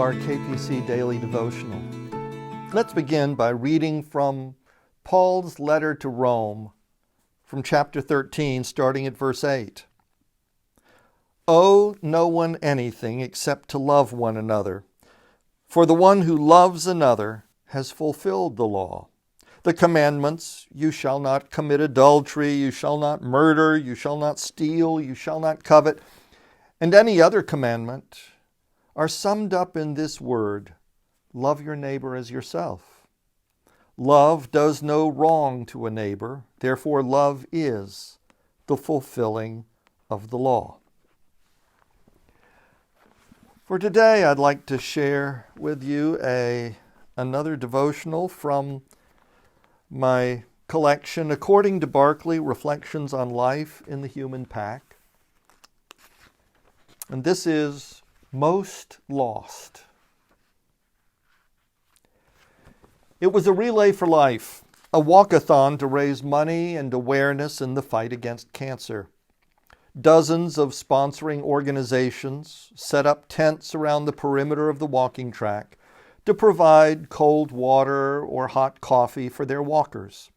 our KPC Daily Devotional. Let's begin by reading from Paul's letter to Rome from chapter 13, starting at verse 8. Owe no one anything except to love one another, for the one who loves another has fulfilled the law. The commandments, you shall not commit adultery, you shall not murder, you shall not steal, you shall not covet, and any other commandment are summed up in this word, love your neighbor as yourself. Love does no wrong to a neighbor, therefore love is the fulfilling of the law. For today, I'd like to share with you another devotional from my collection, According to Barclay, Reflections on Life in the Human Pack. And this is Most Lost. It was a relay for life, a walkathon to raise money and awareness in the fight against cancer. Dozens of sponsoring organizations set up tents around the perimeter of the walking track to provide cold water or hot coffee for their walkers.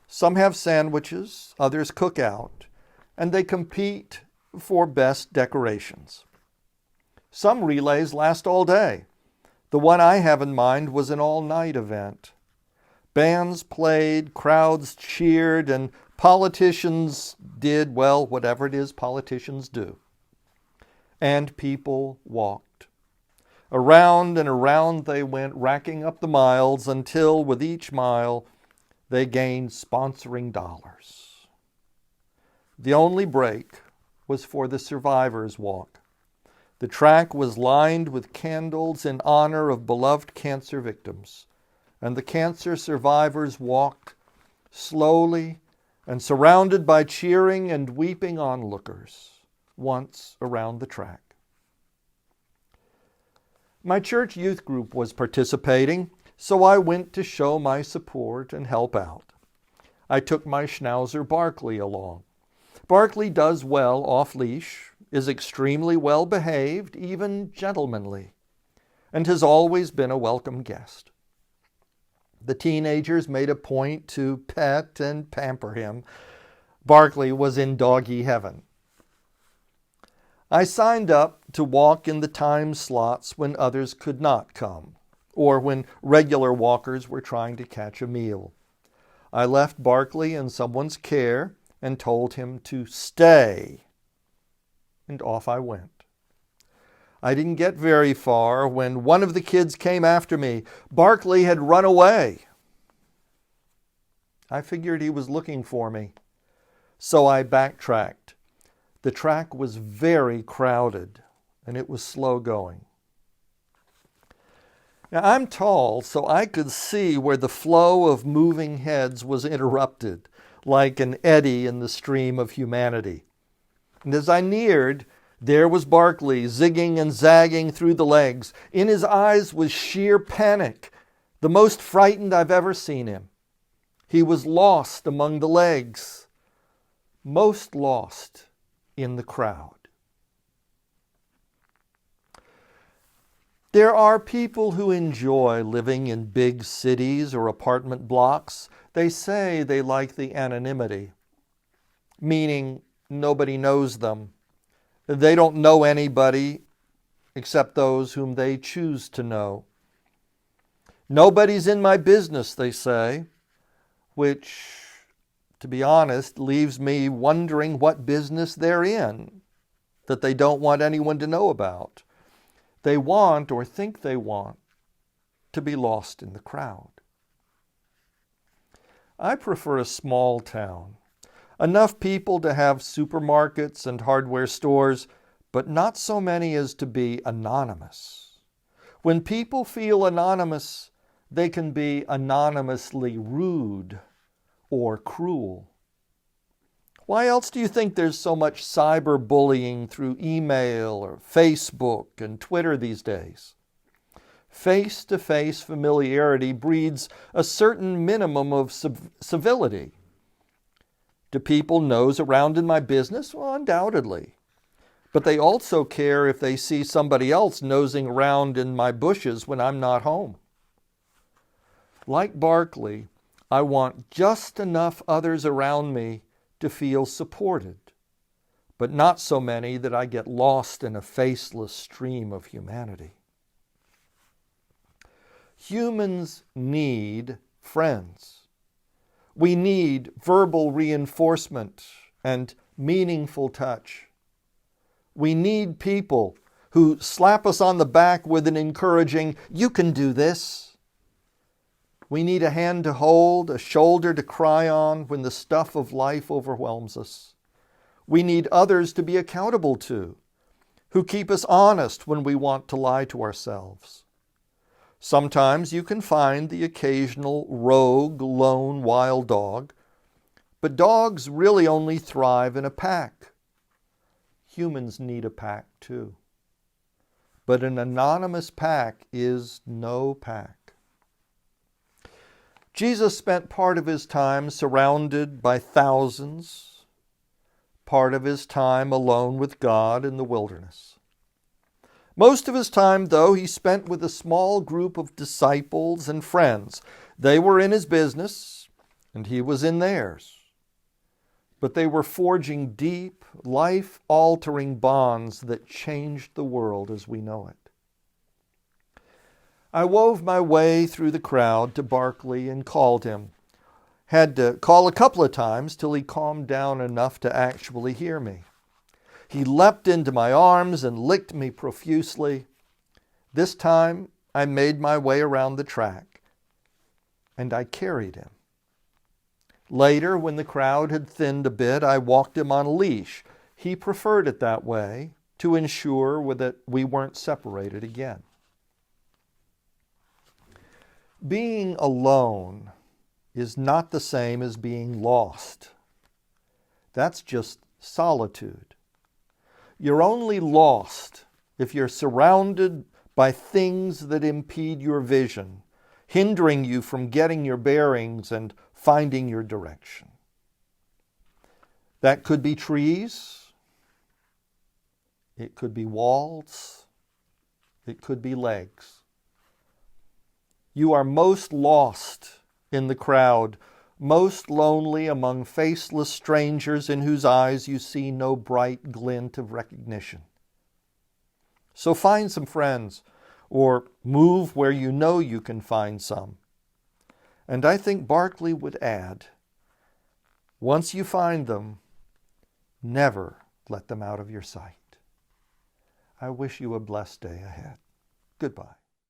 Some have sandwiches, others cook out, and they compete for best decorations. Some relays last all day. The one I have in mind was an all-night event. Bands played, crowds cheered, and politicians did, well, whatever it is politicians do. And people walked. Around and around they went, racking up the miles until, with each mile, they gained sponsoring dollars. The only break was for the survivors' walk. The track was lined with candles in honor of beloved cancer victims, and the cancer survivors walked slowly and surrounded by cheering and weeping onlookers once around the track. My church youth group was participating, so I went to show my support and help out. I took my schnauzer Barclay along. Barclay does well off-leash, is extremely well behaved, even gentlemanly, and has always been a welcome guest. The teenagers made a point to pet and pamper him. Barclay was in doggy heaven. I signed up to walk in the time slots when others could not come, or when regular walkers were trying to catch a meal. I left Barclay in someone's care and told him to stay, and off I went. I didn't get very far when one of the kids came after me. Barclay had run away. I figured he was looking for me, so I backtracked. The track was very crowded, and it was slow going. Now, I'm tall, so I could see where the flow of moving heads was interrupted, like an eddy in the stream of humanity. And as I neared, there was Barclay, zigging and zagging through the legs. In his eyes was sheer panic, the most frightened I've ever seen him. He was lost among the legs, most lost in the crowd. There are people who enjoy living in big cities or apartment blocks. They say they like the anonymity, meaning nobody knows them. They don't know anybody except those whom they choose to know. Nobody's in my business, they say, which, to be honest, leaves me wondering what business they're in that they don't want anyone to know about. They want, or think they want, to be lost in the crowd. I prefer a small town. Enough people to have supermarkets and hardware stores, but not so many as to be anonymous. When people feel anonymous, they can be anonymously rude or cruel. Why else do you think there's so much cyberbullying through email or Facebook and Twitter these days? Face-to-face familiarity breeds a certain minimum of civility. Do people nose around in my business? Well, undoubtedly. but they also care if they see somebody else nosing around in my bushes when I'm not home. Like Barclay, I want just enough others around me to feel supported, but not so many that I get lost in a faceless stream of humanity. Humans need friends. We need verbal reinforcement and meaningful touch. We need people who slap us on the back with an encouraging, "You can do this." We need a hand to hold, a shoulder to cry on when the stuff of life overwhelms us. We need others to be accountable to, who keep us honest when we want to lie to ourselves. Sometimes you can find the occasional rogue, lone, wild dog, but dogs really only thrive in a pack. Humans need a pack too. But an anonymous pack is no pack. Jesus spent part of his time surrounded by thousands, part of his time alone with God in the wilderness. Most of his time, though, he spent with a small group of disciples and friends. They were in his business, and he was in theirs. But they were forging deep, life-altering bonds that changed the world as we know it. I wove my way through the crowd to Barclay and called him. Had to call a couple of times till he calmed down enough to actually hear me. He leapt into my arms and licked me profusely. This time I made my way around the track, and I carried him. Later, when the crowd had thinned a bit, I walked him on a leash. He preferred it that way to ensure that we weren't separated again. Being alone is not the same as being lost. That's just solitude. You're only lost if you're surrounded by things that impede your vision, hindering you from getting your bearings and finding your direction. That could be trees. It could be walls. It could be legs. You are most lost in the crowd, most lonely among faceless strangers in whose eyes you see no bright glint of recognition. So find some friends, or move where you know you can find some. And I think Barclay would add, once you find them, never let them out of your sight. I wish you a blessed day ahead. Goodbye.